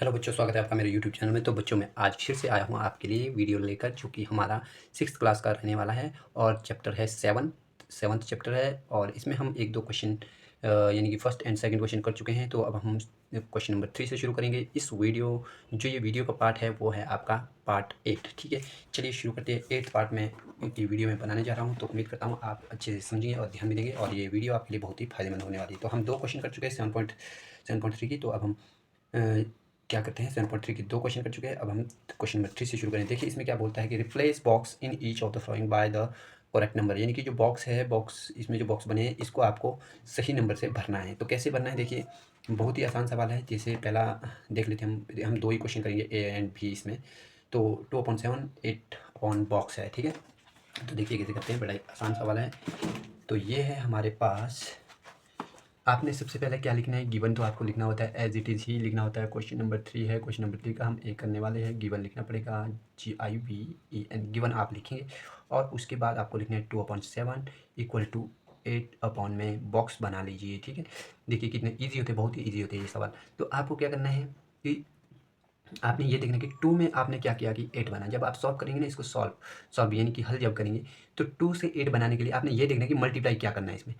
Hello बच्चों, स्वागत है आपका मेरे यूट्यूब चैनल में। तो बच्चों, मैं आज फिर से आया हूँ आपके लिए वीडियो लेकर, जो कि हमारा 6th क्लास का रहने वाला है और चैप्टर है सेवन्थ चैप्टर है। और इसमें हम एक दो क्वेश्चन यानी कि फर्स्ट एंड सेकंड क्वेश्चन कर चुके हैं। तो अब हम क्वेश्चन नंबर 3 से शुरू करेंगे। इस वीडियो जो ये वीडियो का पार्ट है वो है आपका पार्ट 8। ठीक है, चलिए शुरू करते हैं। 8th पार्ट में की वीडियो में बनाने जा रहा हूँ, तो उम्मीद करता हूँ आप अच्छे से समझेंगे और ध्यान भी देंगे और ये वीडियो आपके लिए बहुत ही फायदेमंद होने वाली है। तो हम दो क्वेश्चन कर चुके हैं 7.3 की। तो अब हम क्या करते हैं, 7.3 के दो क्वेश्चन कर चुके हैं। अब हम क्वेश्चन नंबर 3 से शुरू करें। देखिए इसमें क्या बोलता है कि replace box in each of the following by the correct number, यानी कि जो बॉक्स है, बॉक्स इसमें जो बॉक्स बने हैं इसको आपको सही नंबर से भरना है। तो कैसे भरना है, देखिए बहुत ही आसान सवाल है। जैसे पहला देख लेते हैं, हम दो ही क्वेश्चन करेंगे ए एंड बी इसमें। तो 2/7 8/बॉक्स है, ठीक है। तो देखिए कैसे करते हैं, बड़ा ही आसान सवाल है। तो ये है हमारे पास। आपने सबसे पहले क्या लिखना है, गिवन तो आपको लिखना होता है, एज इट इज़ ही लिखना होता है। क्वेश्चन नंबर 3 है, क्वेश्चन नंबर 3 का हम ए करने वाले हैं। गिवन लिखना पड़ेगा, GIVEN गिवन आप लिखेंगे। और उसके बाद आपको लिखना है 2/7 इक्वल टू 8 में बॉक्स बना लीजिए, ठीक है। देखिए कितने ईजी होते हैं, बहुत ही ईजी होते हैं ये सवाल। तो आपको क्या करना है कि आपने ये देखना कि 2 में आपने क्या किया कि 8 बना। जब आप सॉल्व करेंगे ना इसको, सॉल्व यानी कि हल जब करेंगे, तो 2 से 8 बनाने के लिए आपने ये देखना है कि मल्टीप्लाई क्या करना है इसमें।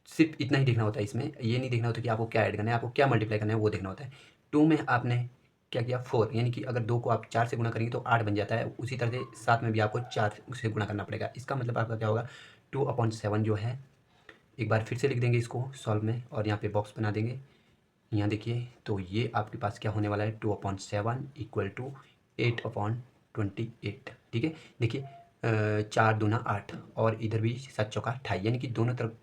सिर्फ इतना ही देखना होता है इसमें, ये नहीं देखना होता कि आपको क्या ऐड करना है, आपको क्या मल्टीप्लाई करना है वो देखना होता है। 2 में आपने क्या किया 4, यानी कि अगर 2 को आप 4 से गुणा करेंगे तो 8 बन जाता है। उसी तरह से 7 में भी आपको 4 से गुणा करना पड़ेगा। इसका मतलब आपका क्या होगा, 2/7 जो है, एक बार फिर से लिख देंगे इसको सॉल्व में और यहाँ पे बॉक्स बना देंगे। यहाँ देखिए, तो ये आपके पास क्या होने वाला है, 2/7 इक्वल टू 8/28, ठीक है। देखिए 4 दूना 8 और इधर भी 7 चौका 28, यानी कि दोनों तरफ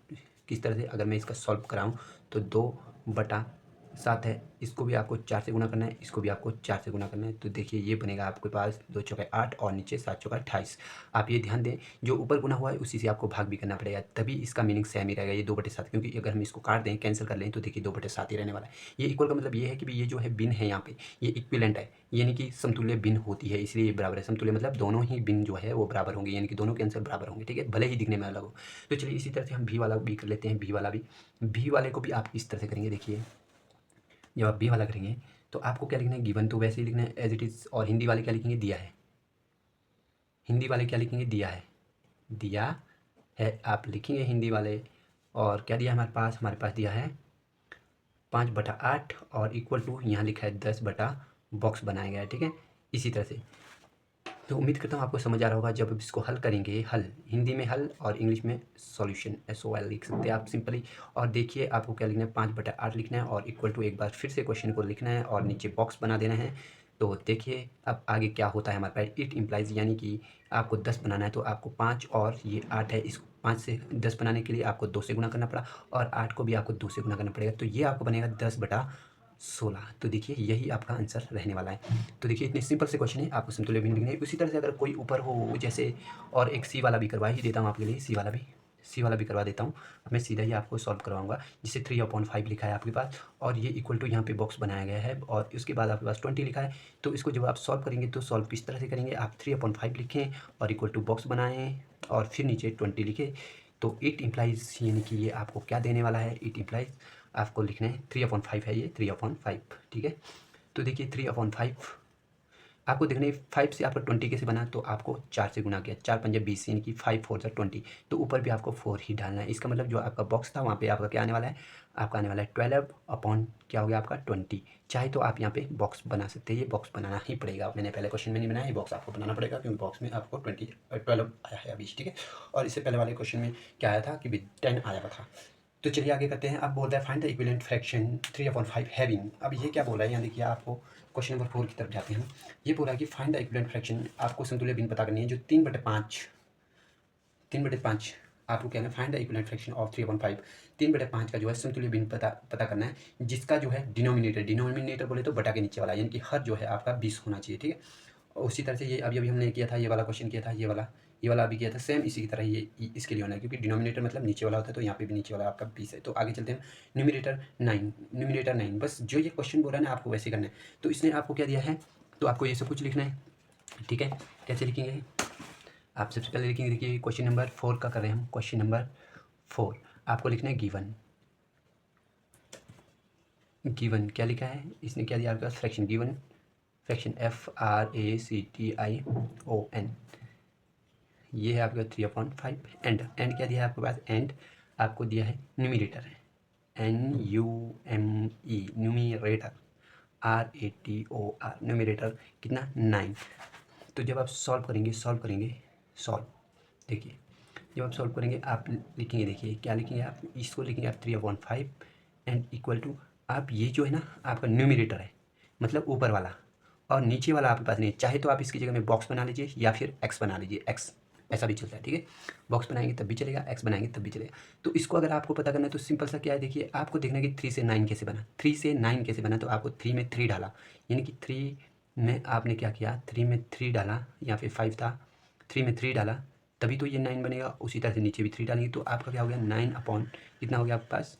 किस तरह से अगर मैं इसका सॉल्व कराऊँ तो 2/7 है। इसको भी आपको 4 से गुणा करना है, इसको भी आपको 4 से गुणा करना है। तो देखिए ये बनेगा आपके पास 2 चौके 8 और नीचे 7 चौका 28। आप ये ध्यान दें, जो ऊपर गुना हुआ है उसी से आपको भाग भी करना पड़ेगा, तभी इसका मीनिंग सेम ही रहेगा, ये 2/7। क्योंकि अगर हम इसको काट दें, कैंसिल कर लें, तो देखिए 2/7 ही रहने वाला है। ये इक्वल का मतलब ये है कि ये जो है भिन्न है, यहाँ पे ये इक्विवेलेंट है, यानी कि समतुल्य भिन्न होती है, इसलिए ये बराबर है। समतुल्य मतलब दोनों ही भिन्न जो है वो बराबर होंगे, यानी कि दोनों के आंसर बराबर होंगे, ठीक है, भले ही दिखने में अलग हो। तो चलिए इसी तरह से हम भी वाला भी कर लेते हैं। भी वाले को भी आप इस तरह से करेंगे। देखिए जब आप भी वाला करेंगे तो आपको क्या लिखना है, गिवन तो वैसे ही लिखना है एज इट इज़। और हिंदी वाले क्या लिखेंगे, दिया है। हिंदी वाले क्या लिखेंगे, दिया है। दिया है आप लिखेंगे हिंदी वाले। और क्या दिया हमारे पास दिया है 5/8 और इक्वल टू यहाँ लिखा है 10 बटा बॉक्स बनाया गया है, ठीक है। इसी तरह से तो उम्मीद करता हूँ आपको समझ आ रहा होगा। जब इसको हल करेंगे, हल हिंदी में हल और इंग्लिश में सॉल्यूशन, SOL लिख सकते हैं आप सिंपली। और देखिए आपको क्या लिखना है, 5/8 लिखना है और इक्वल टू एक बार फिर से क्वेश्चन को लिखना है और नीचे बॉक्स बना देना है। तो देखिए अब आगे क्या होता है हमारे पास, इट इम्प्लाइज, यानी कि आपको 10 बनाना है तो आपको 5 और ये 8 है, इसको 5 से 10 बनाने के लिए आपको 2 से गुणा करना पड़ा और 8 को भी आपको 2 से गुणा करना पड़ेगा। तो ये आपको बनेगा 10/16। तो देखिए यही आपका आंसर रहने वाला है। तो देखिए इतने सिंपल से क्वेश्चन है, आपको समतुल्य भिन्न लिखने हैं। उसी तरह से अगर कोई ऊपर हो जैसे, और एक सी वाला भी करवा ही देता हूँ आपके लिए, सी वाला भी करवा देता हूँ। मैं सीधा ही आपको सॉल्व करवाऊंगा। जिससे 3/5 लिखा है आपके पास और ये इक्वल टू यहाँ पे बॉक्स बनाया गया है और उसके बाद आपके पास 20 लिखा है। तो इसको जब आप सॉल्व करेंगे तो सॉल्व किस तरह से करेंगे, आप 3/5 लिखें और इक्वल टू बॉक्स बनाएं और फिर नीचे 20 लिखें। तो इट इम्प्लाइज, यानी कि ये आपको क्या देने वाला है, इट इम्प्लाइज आपको लिखना है 3/5 है, ये 3/5, ठीक है। तो देखिए 3/5 आपको देखना है, 5 से आपका 20 कैसे बना, तो आपको 4 से गुना किया, 4 पंजे 20, यानी कि 5 4 जा 20। तो ऊपर भी आपको 4 ही डालना है। इसका मतलब जो आपका बॉक्स था वहाँ पे आपका क्या आने वाला है, आपका आने वाला है 12 क्या हो गया आपका 20। चाहे तो आप यहाँ पे बॉक्स बना सकते हैं, ये बॉक्स बनाना ही पड़ेगा। मैंने पहले क्वेश्चन में नहीं बनाया, ये बॉक्स आपको बनाना पड़ेगा क्योंकि बॉक्स में आपको 12 आया है अभी, ठीक है। और इससे पहले वाले क्वेश्चन में क्या आया था कि 10 आया हुआ था। तो चलिए आगे करते हैं। अब बोल रहा है find the equivalent fraction 3/5 having. अब ये क्या बोल रहा है, यहाँ देखिए आपको क्वेश्चन नंबर 4 की तरफ जाते हैं। ये बोल रहा है कि फाइंड द इक्विवेलेंट फ्रैक्शन, आपको संतुल्य भिन्न पता करनी है जो 3/5 आपको क्या है, find the equivalent fraction of 3/5। 3/5 का जो है समतुल्य भिन्न पता करना है, जिसका जो है डिनोमिनेटर बोले तो बटा के नीचे वाला, यानी कि हर जो है आपका 20 होना चाहिए, ठीक है। उसी तरह से ये अभी अभी हमने किया था, ये वाला क्वेश्चन किया था, ये वाला अभी किया था, सेम इसी की तरह ये इसके लिए होना है, क्योंकि डिनोमिनेटर मतलब नीचे वाला होता है, तो यहाँ पे भी नीचे वाला आपका 20 है। तो आगे चलते हैं। न्यूमिनेटर 9, बस जो ये क्वेश्चन बोल रहा है ना आपको वैसे करना है। तो इसने आपको क्या दिया है, तो आपको ये सब कुछ लिखना है, ठीक है। कैसे लिखेंगे, आप सबसे पहले लिखेंगे, देखिए क्वेश्चन नंबर 4 का कर रहे हैं हम। क्वेश्चन नंबर 4 आपको लिखना है गिवन क्या लिखा है, इसने क्या दिया आपके पास, फ्रैक्शन गिवन, फ्रैक्शन FRACTION, ये है आपका 3/5। एंड क्या दिया है आपके पास, एंड आपको दिया है न्यूमिरेटर है, NUME न्यूमिरेटर, RATOR न्यूमिरेटर कितना 9। तो जब आप सॉल्व करेंगे सॉल्व, देखिए जब आप सॉल्व करेंगे आप लिखेंगे, देखिए क्या लिखेंगे आप, इसको लिखेंगे आप 3/5 एंड इक्वल टू, आप ये जो है ना आपका न्यूमिरेटर है मतलब ऊपर वाला, और नीचे वाला आपके पास नहीं, चाहे तो आप इसकी जगह में बॉक्स बना लीजिए या फिर एक्स बना लीजिए, एक्स ऐसा भी चलता है, ठीक है। बॉक्स बनाएंगे तब भी चलेगा, एक्स बनाएंगे तब भी चलेगा। तो इसको अगर आपको पता करना है तो सिंपल सा क्या है, देखिए आपको देखना है कि 3 से 9 कैसे बना, 3 से 9 कैसे बना, तो आपको 3 में 3 डाला, यानी कि 3 में आपने क्या किया, 3 में 3 डाला, यहाँ पे 5 था, 3 में 3 डाला तभी तो ये 9 बनेगा। उसी तरह से नीचे भी 3 डालेंगे तो आपका क्या हो गया, 9 अपॉन कितना हो गया आपके पास,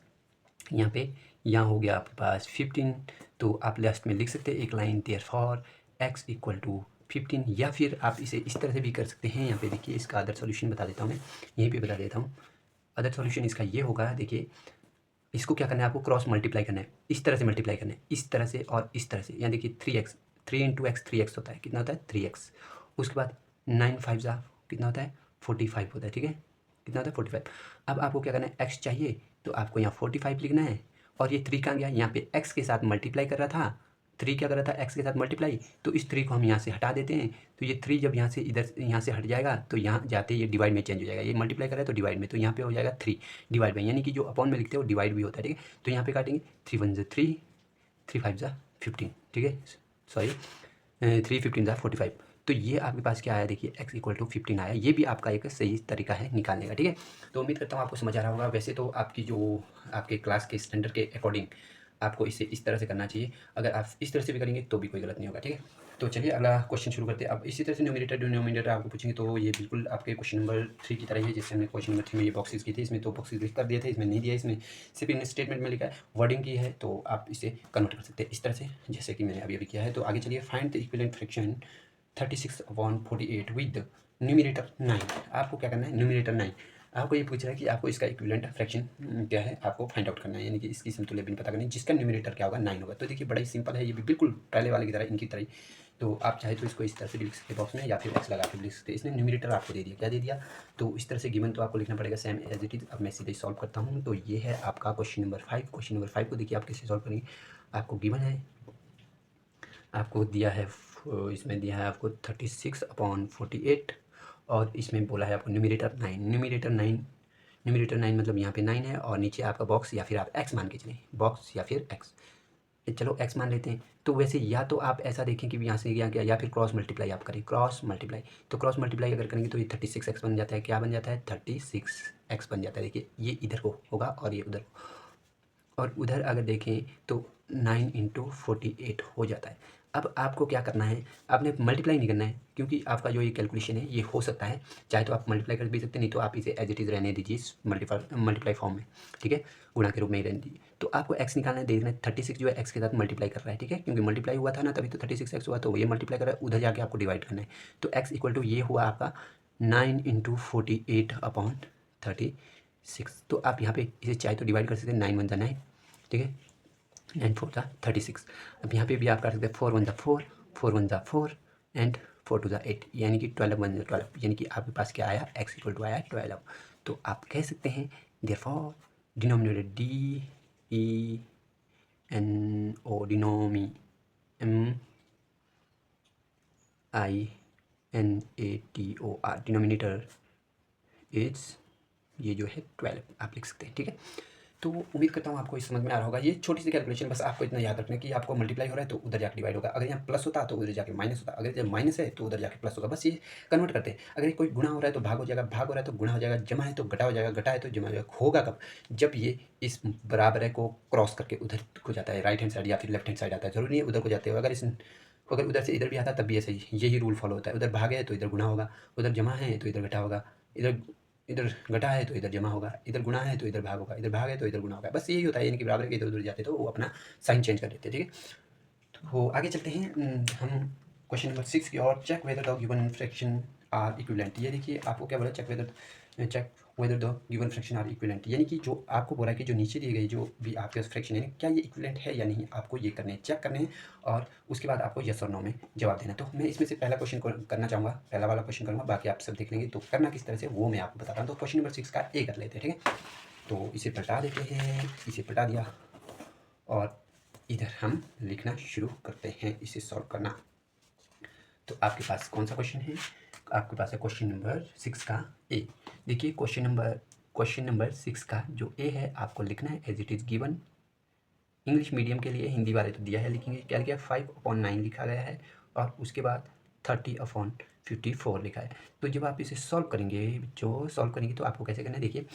यहाँ पे यहाँ हो गया आपके पास 15। तो आप लास्ट में लिख सकते हैं एक line, therefore x equal to 15, या फिर आप इसे इस तरह से भी कर सकते हैं। यहाँ पे देखिए इसका अदर सॉल्यूशन बता देता हूँ मैं, यहीं पे बता देता हूँ। अदर सॉल्यूशन इसका ये होगा, देखिए इसको क्या करना है, आपको क्रॉस मल्टीप्लाई करना है, इस तरह से मल्टीप्लाई करना है, इस तरह से और इस तरह से। यहाँ देखिए 3x, 3 इंटू एक्स 3x होता है, कितना होता है 3x। उसके बाद 9 5 कितना होता है 45 होता है, ठीक है, कितना होता है 45। अब आपको क्या करना है, x चाहिए तो आपको यहाँ 45 लिखना है, और ये 3 कहाँ गया, यहाँ पे x के साथ मल्टीप्लाई कर रहा था, 3 क्या कर रहा था x के साथ मल्टीप्लाई, तो इस 3 को हम यहाँ से हटा देते हैं। तो ये 3 जब यहाँ से इधर यहाँ से हट जाएगा तो यहाँ जाते ये डिवाइड में चेंज हो जाएगा, ये मल्टीप्लाई कर रहा है तो डिवाइड में, तो यहाँ पे हो जाएगा 3 डिवाइड में, यानी कि जो अपॉन में लिखते हैं वो डिवाइड भी होता है, ठीक है। तो यहाँ पे काटेंगे 3 1 3, 3 5 15, ठीक है, सॉरी 3 15 45। तो ये आपके पास क्या आया, देखिए x इक्वल टू 15 आया। ये भी आपका एक सही तरीका है निकालने का, ठीक है। तो उम्मीद करता हूँ आपको समझ आ रहा होगा। वैसे तो आपकी जो आपके क्लास के स्टैंडर्ड के अकॉर्डिंग आपको इसे इस तरह से करना चाहिए, अगर आप इस तरह से भी करेंगे तो भी कोई गलत नहीं होगा, ठीक है। तो चलिए अगला क्वेश्चन शुरू करते हैं। अब इसी तरह से न्यूमिनेटर डिनोमिनेटर आपको पूछेंगे तो ये बिल्कुल आपके क्वेश्चन नंबर 3 की तरह ही है, जैसे हमने क्वेश्चन नंबर 3 में ये बॉक्सेस की थी, इसमें तो बॉक्सेस लिख कर दिए थे, इसमें नहीं दिया, इसमें सिर्फ इन स्टेटमेंट में लिखा है, वर्डिंग की है, तो आप इसे कन्वर्ट कर सकते हैं इस तरह से जैसे कि मैंने अभी अभी किया है। तो आगे चलिए, find the equivalent fraction 36/48 with numerator 9। आपको क्या करना है, न्यूमिनेटर 9, आपको ये पूछ रहा है कि आपको इसका इक्विवेलेंट फ्रैक्शन क्या है, आपको फाइंड आउट करना है, यानी कि इसकी समतुल्य भिन्न पता करनी है जिसका न्यूमिनेटर क्या होगा 9 होगा। तो देखिए बड़ा ही सिंपल है, ये भी बिल्कुल पहले वाले की तरह, इनकी तरह ही। तो आप चाहे तो इसको इस तरह से भी लिख सकते हैं बॉक्स में, या फिर एक्स लगा के लिख सकते हैं। इसने न्यूमिनेटर आपको दे दिया, क्या दे दिया, तो इस तरह से गिवन तो आपको लिखना पड़ेगा सेम एज इट इज़। अब मैं सीधे सॉल्व करता हूँ। तो ये है आपका क्वेश्चन नंबर 5। क्वेश्चन नंबर 5 को देखिए आप कैसे सॉल्व करेंगे। आपको गिवन है, आपको दिया है, इसमें दिया है आपको 36/48, और इसमें बोला है आपको न्यूमिरेटर 9, न्यूमिरेटर 9 मतलब यहाँ पे 9 है, और नीचे आपका बॉक्स या फिर आप x मान के चलें, बॉक्स या फिर x, चलो x मान लेते हैं। तो वैसे या तो आप ऐसा देखें कि यहाँ से यहाँ गया, या फिर क्रॉस मल्टीप्लाई आप करें, क्रॉस मल्टीप्लाई। तो क्रॉस मल्टीप्लाई अगर करेंगे तो ये 36x बन जाता है, क्या बन जाता है 36x बन जाता है। देखिए ये इधर को होगा और ये उधर को, और उधर अगर देखें तो 9 इंटू 48 हो जाता है। अब आपको क्या करना है, आपने मल्टीप्लाई नहीं करना है, क्योंकि आपका जो ये कैलकुलेशन है ये हो सकता है, चाहे तो आप मल्टीप्लाई कर भी सकते हैं, नहीं तो आप इसे एज इट इज़ रहने दीजिए मल्टीप्लाई फॉर्म में, ठीक है, गुणा के रूप में ही रहने दीजिए। तो आपको एक्स निकालना है, देखना है 36 जो है एक्स के साथ मल्टीप्लाई कर रहा है, ठीक है, क्योंकि मल्टीप्लाई हुआ था ना तभी तो 36x हुआ, तो ये मल्टीप्लाई कर रहा है, उधर जाके आपको डिवाइड करना है। तो एक्स इक्वल टू ये हुआ आपका 9 इंटू 48/36। तो आप यहाँ पे इसे चाहे तो डिवाइड कर सकते हैं, 9 1 9, ठीक है, 9 4 36। अब यहाँ पे भी आप कर सकते हैं 4 1 4, 4 1 4 एंड 4 2 8, यानी कि 12 1 12, यानी कि आपके पास क्या आया, x इक्वल टू आया 12। तो आप कह सकते हैं therefore denominator DENO DINATOR denominator is ये जो है 12 आप लिख सकते हैं, ठीक है। तो उम्मीद करता हूँ आपको इस समझ में आ रहा होगा। ये छोटी सी कैलकुलेशन, बस आपको इतना याद रखना है कि आपको मल्टीप्लाई हो रहा है तो उधर जाके डिवाइड होगा, अगर यहाँ प्लस होता तो उधर जाके माइनस होता, अगर जब माइनस है तो उधर जाके प्लस होगा, बस ये कन्वर्ट करते हैं। अगर कोई गुणा हो रहा है तो भाग हो जाएगा, भाग हो रहा है तो गुणा हो जाएगा, जमा है तो घटा हो जाएगा, घटा है तो जमा हो जाएगा। होगा कब, जब ये इस बराबर है को क्रॉस करके उधर को जाता है, राइट हैंड साइड या फिर लेफ्ट हैंड साइड आता है, जरूरी नहीं है उधर को जाते हो। अगर उधर से इधर भी आता तब भी ऐसे ही यही रूल फॉलो होता है, उधर भाग है तो इधर गुणा होगा, उधर जमा है तो इधर घटा होगा, इधर घटा है तो इधर जमा होगा, इधर गुणा है तो इधर भाग होगा, इधर भाग है तो इधर गुणा होगा, बस यही होता है। यानी कि बराबर के इधर उधर जाते तो वो अपना साइन चेंज कर देते, ठीक है। तो आगे चलते हैं हम क्वेश्चन नंबर 6 की और। Check whether the given fraction are equivalent. ये देखिए आपको क्या बोला, check whether check whether the given fraction are equivalent, यानी कि जो आपको बोला है कि जो नीचे दिए गए जो भी आपके पास फ्रैक्शन है क्या ये इक्विवेलेंट है या नहीं, आपको ये करने हैं, चेक करने हैं और उसके बाद आपको यस और नो में जवाब देना है। तो मैं इसमें से पहला क्वेश्चन करना चाहूँगा, पहला वाला क्वेश्चन करूँगा, बाकी आप सब देख लेंगे। तो करना किस तरह से वो मैं आपको बताता हूँ। तो क्वेश्चन नंबर 6 का ए कर लेते हैं, ठीक है। तो इसे पलटा देते हैं, इसे पलटा दिया और इधर हम लिखना शुरू करते हैं, इसे सॉल्व करना। तो आपके पास कौन सा क्वेश्चन है, आपके पास है क्वेश्चन नंबर 6 का ए। देखिए क्वेश्चन नंबर 6 का जो ए है आपको लिखना है as it is given. English medium के लिए हिंदी वाले तो दिया है, लिखेंगे क्या लिखा है 5/9 लिखा गया है और उसके बाद 30/54 लिखा है। तो जब आप इसे सॉल्व करेंगे, जो सॉल्व करेंगे तो आपको कैसे करना है, देखिए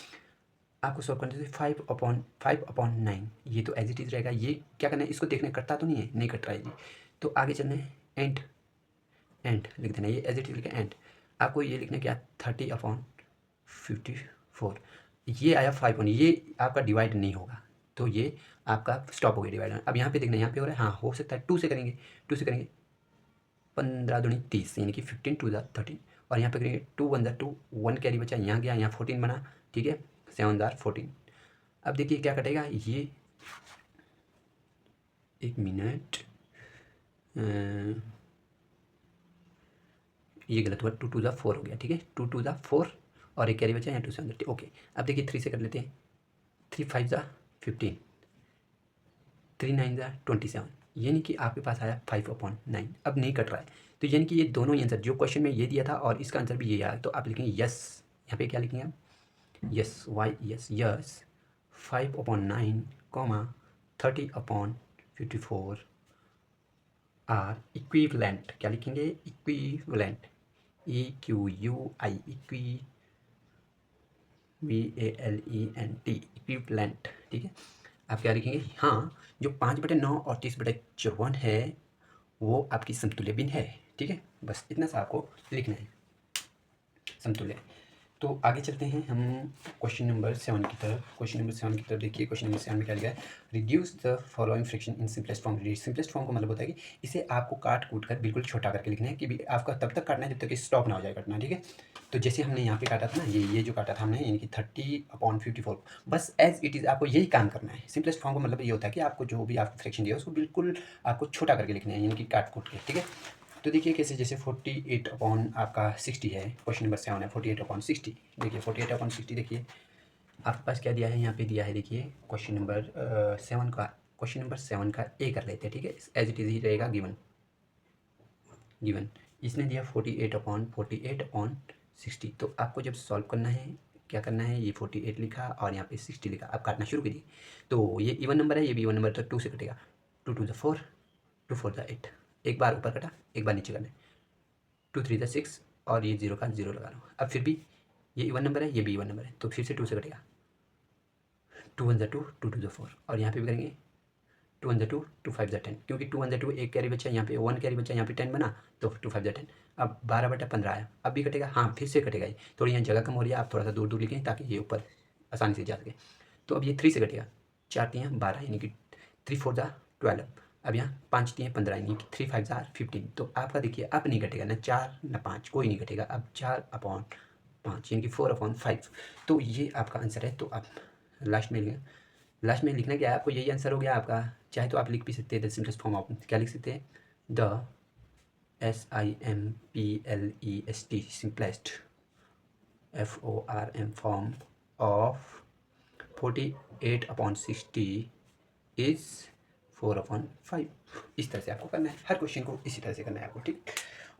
आपको सॉल्व करने से 5/9 ये तो एज इट इज़ रहेगा। ये क्या करना है, इसको देखना कटता तो नहीं है, नहीं कट रहा है जी। तो आगे चलना है, एंड लिख देना, ये एज इट इज लिखा एंड। आपको ये लिखना क्या 30/54, ये आया 5 ये आपका डिवाइड नहीं होगा, तो ये आपका स्टॉप हो गया डिवाइड। अब यहाँ पे देखना, यहाँ पे हो रहा है, हाँ हो सकता है 2 से करेंगे, 15 दूनी 30 यानी कि 15 2 13 और यहाँ पे करेंगे 2 1 2 1 कैरी बचा, यहाँ गया, यहाँ 14 बना, ठीक है 7 14। अब देखिए क्या कटेगा, ये एक मिनट, ये गलत हुआ, 2 2 4 हो गया, ठीक है 2 2 4 और एक कैरी बचा, यहाँ 2 7 ओके। अब देखिए 3 से कर लेते हैं, 3 5 15, 3 9 27, यानी कि आपके पास आया 5/9। अब नहीं कट रहा है, तो यानी कि ये दोनों आंसर जो क्वेश्चन में ये दिया था और इसका आंसर भी ये आया, तो आप लिखेंगे यस। यहाँ पे क्या लिखेंगे आप, yes y yes yes 5/9 30/54 are equivalent. क्या लिखेंगे, इक्विवेलेंट, EQUI VALENT इक्विवेलेंट, ठीक है। आप क्या लिखेंगे, हाँ जो 5/9 और 30/54 है वो आपकी समतुल्य भिन्न है, ठीक है। बस इतना सा आपको लिखना है, समतुल्य। तो आगे चलते हैं हम क्वेश्चन नंबर 7 की तरफ। क्वेश्चन नंबर 7 की तरफ देखिए, क्वेश्चन नंबर 7 में क्या लिखा है, reduce the following fraction in simplest form. Simplest form का मतलब होता है कि इसे आपको काट कूट कर बिल्कुल छोटा करके लिखना है, कि भी आपका तब तक काटना है जब तक कि स्टॉप ना हो जाए काटना, ठीक है। तो जैसे हमने यहाँ पे काटा था ना, ये जो काटा था हमने, यानी कि 30/54, बस एज इट इज़ आपको यही काम करना है। सिंपलेस्ट फॉर्म का मतलब ये होता है कि आपको जो भी आपको फ्रैक्शन दिया उसको बिल्कुल आपको छोटा करके लिखना है, यानी कि काट कूट के, ठीक है। तो देखिए कैसे, जैसे 48/60 है, क्वेश्चन नंबर 7 है 48/60। देखिए 48/60, देखिए आपके पास क्या दिया है, यहाँ पे दिया है, देखिए क्वेश्चन नंबर 7 का ए कर लेते हैं, ठीक है एज इट इज़ ही रहेगा गिवन। इसने दिया 48/60। तो आपको जब सॉल्व करना है क्या करना है, ये 48 लिखा और यहाँ पे 60 लिखा, आप काटना शुरू कीजिए। तो ये इवन नंबर है, ये भी इवन नंबर, तो 2 से कटेगा, 2 2 4, 2 4 8, एक बार ऊपर कटा, एक बार नीचे करना है, 2 3 6 और ये 0 का 0 लगा लो। अब फिर भी ये इवन नंबर है, ये भी इवन नंबर है, तो फिर से 2 से कटेगा, 2 1 2, 2 2 4 और यहाँ पे भी करेंगे 2 1 2, 2 5 10, क्योंकि 2 1 2 एक कैरी बचा, यहाँ पे 1 कैरी बचा, यहाँ पे 10 बना, तो 2 5 10। अब 12/15 आया, अब भी कटेगा, हाँ फिर से कटेगा। ये थोड़ी यहाँ जगह कम हो रही है, आप थोड़ा सा दूर दूर लिखें ताकि ये ऊपर आसानी से जा सके। तो अब ये 3 से कटेगा, 4 3 12 यानी कि 3 4 12। अब यहाँ 5 3 15 यानी कि 3 5 15। तो आपका देखिए अब नहीं कटेगा, ना 4 ना 5, कोई नहीं कटेगा। अब 4/5 यानी कि 4/5। तो ये आपका आंसर है। तो आप लास्ट में लिखना क्या है आपको, यही आंसर हो गया आपका। चाहे तो आप लिख भी सकते हैं द सिंपलेस्ट फॉर्म ऑफ, क्या लिख सकते हैं, the SIMPLEST simplest FORM form of 48/60 is 4/5। इस तरह से आपको करना है, हर क्वेश्चन को इसी तरह से करना है आपको, ठीक।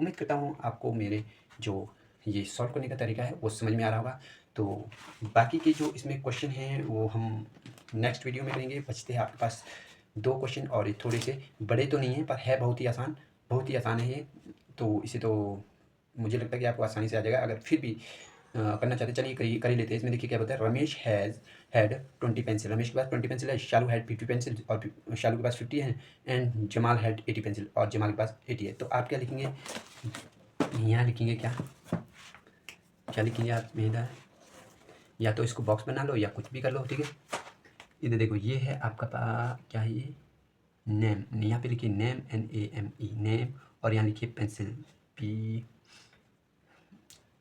उम्मीद करता हूँ आपको मेरे जो ये सॉल्व करने का तरीका है वो समझ में आ रहा होगा। तो बाकी के जो इसमें क्वेश्चन हैं वो हम नेक्स्ट वीडियो में करेंगे। बचते हैं आपके पास 2 क्वेश्चन और ये थोड़े से बड़े तो नहीं हैं पर है बहुत ही आसान है ये। तो इसे तो मुझे लगता है कि आपको आसानी से आ जाएगा। अगर फिर भी करना चाहते चलिए कर ही लेते हैं। इसमें देखिए क्या बताया, रमेश हैड 20 पेंसिल। रमेश के पास 20 पेंसिल है, शालू हैड 50 पेंसिल और शालू के पास 50 है, एंड जमाल हैड 80 पेंसिल और जमाल के पास 80 है। तो आप क्या लिखेंगे, यहाँ लिखेंगे क्या लिखेंगे आप मेहदा, या तो इसको बॉक्स बना लो या कुछ भी कर लो, ठीक है। इधर देखो ये है आपका क्या है ये, नेम, यहाँ पे लिखिए नेम NAME नेम, और यहाँ लिखिए पेंसिल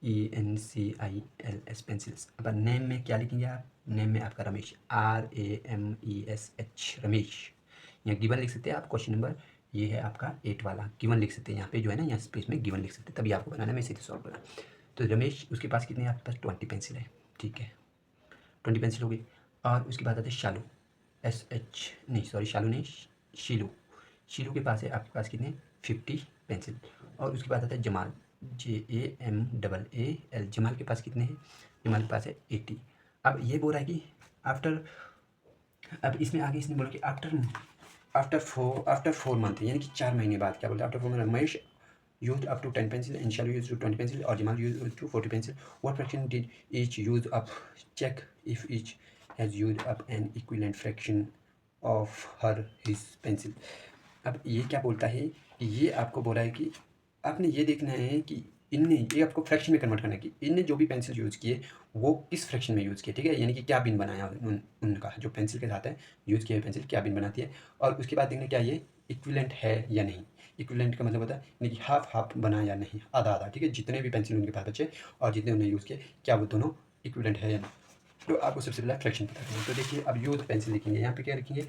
PENCILS पेंसिल्स। अब नेम में क्या लिखेंगे आप? नेम में आपका रमेश, RAMESH रमेश। यहाँ गिवन लिख सकते हैं आप, क्वेश्चन नंबर ये है आपका 8 वाला, गिवन लिख सकते हैं यहाँ पे जो है ना, यहाँ स्पेस में गिवन लिख सकते हैं, तभी आपको बनाना, मैं सीधे सॉल्व करा। तो रमेश, उसके पास कितने आपके पास 20 पेंसिल है, ठीक है 20 पेंसिल हो गई। और उसके बाद आते हैं शालू, शालू नहीं, शीलू। शीलू के पास है आपके पास कितने 50 पेंसिल। और उसके बाद आता है जमाल, JAMAAL, जमाल के पास कितने हैं? जमाल के पास है 80। अब ये बोल रहा है कि आफ्टर, अब इसमें आगे इसने बोला कि आफ्टर 4 मंथ, यानी कि 4 महीने बाद क्या बोलते हैं, after 4 month Mahesh used up to 10 pencil and Shalu used to 20 pencil or Jamal used to 40 pencil. What fraction did each use up? Check if each has used up an equivalent fraction of her his pencil. अब ये क्या बोलता है कि ये आपको बोला है कि आपने ये देखना है कि इनने, ये आपको फ्रैक्शन में कन्वर्ट करना है कि इनने जो भी पेंसिल यूज़ किए वो किस फ्रैक्शन में यूज़ किए, ठीक है, यानी कि क्या बिन बनाया उनका जो पेंसिल के साथ है यूज़ किए हुए पेंसिल क्या बिन बनाती है। और उसके बाद देखना क्या ये इक्विवेलेंट है या नहीं। इक्विवेलेंट का मतलब होता है यानी कि हाफ हाफ बना या नहीं, आधा आधा, ठीक है, जितने भी पेंसिल उनके पास बचे और जितने उन्होंने यूज़ किए क्या वो दोनों इक्विवेलेंट है या नहीं। तो आपको सबसे पहले फ्रैक्शन पता करना है। तो देखिए अब यूज पेंसिल लिखेंगे, यहाँ पे क्या लिखेंगे,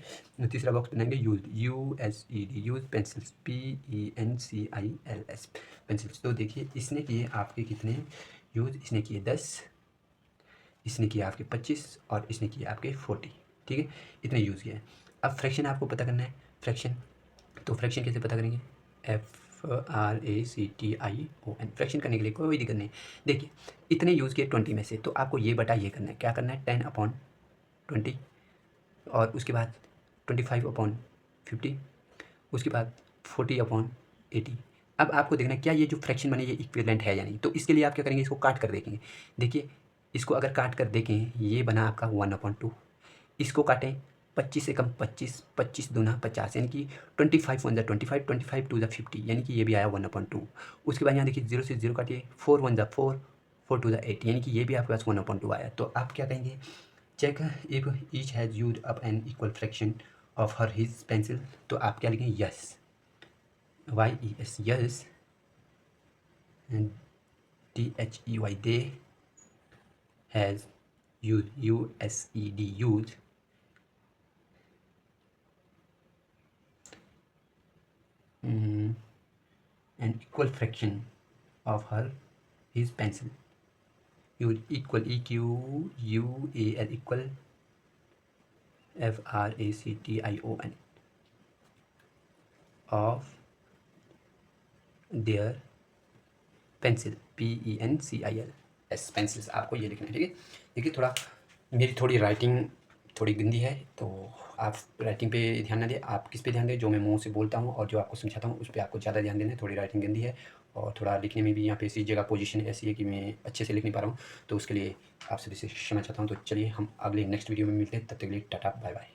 तीसरा बॉक्स बनाएंगे use, USED, use pencils, PENCILS pencils. तो देखिए इसने किए आपके कितने यूज, इसने किए 10, इसने किए आपके 25 और इसने किए आपके 40, ठीक है, इतने यूज़ किए हैं। अब फ्रैक्शन आपको पता करना है, फ्रैक्शन, तो फ्रैक्शन कैसे पता करेंगे, FRACTION, फ्रैक्शन करने के लिए कोई दिक्कत नहीं। देखिए इतने यूज़ किए 20 में से, तो आपको ये बटा ये करना है, क्या करना है 10/20, और उसके बाद 25/50, उसके बाद 40/80। अब आपको देखना है क्या ये जो फ्रैक्शन बने ये इक्विवेलेंट है या नहीं। तो इसके लिए आप क्या करेंगे, इसको काट कर देखेंगे। देखिए इसको अगर काट कर देखें, ये बना आपका 1/2, इसको काटें 25 से कम 25, 25 दूना 50, यानी कि 25 1 25, 25 2 50, यानी कि ये भी आया 1/2। उसके बाद यहाँ देखिए 0 से 0 काटिए, 4 1 4, 4 2 8, यानी कि ये भी आपके पास 1/2 आया। तो आप क्या कहेंगे, check if each has used up an equal fraction of her his pencil. तो आप क्या लिखेंगे, yes, YES, yes, THEY, they has used, USED, used an equal fraction of her his pencil. Use equal, EQUAL, equal FRACTION of their pencil, PENCILS pencils. आपको ये लिखना है, ठीक है। देखिए थोड़ा मेरी थोड़ी राइटिंग थोड़ी गंदी है, तो आप राइटिंग पे ध्यान ना दें, आप किस पे ध्यान दें, जो मैं मुंह से बोलता हूँ और जो आपको समझाता हूँ उस पर आपको ज़्यादा ध्यान देना है। थोड़ी राइटिंग गंदी है और थोड़ा लिखने में भी यहाँ पे इसी जगह पोजीशन ऐसी है कि मैं अच्छे से लिख नहीं पा रहा हूँ, तो उसके लिए आप सभी से क्षमा चाहता हूँ। तो चलिए हम अगले नेक्स्ट वीडियो में मिलते हैं, तब तक के लिए टाटा बाय बाय।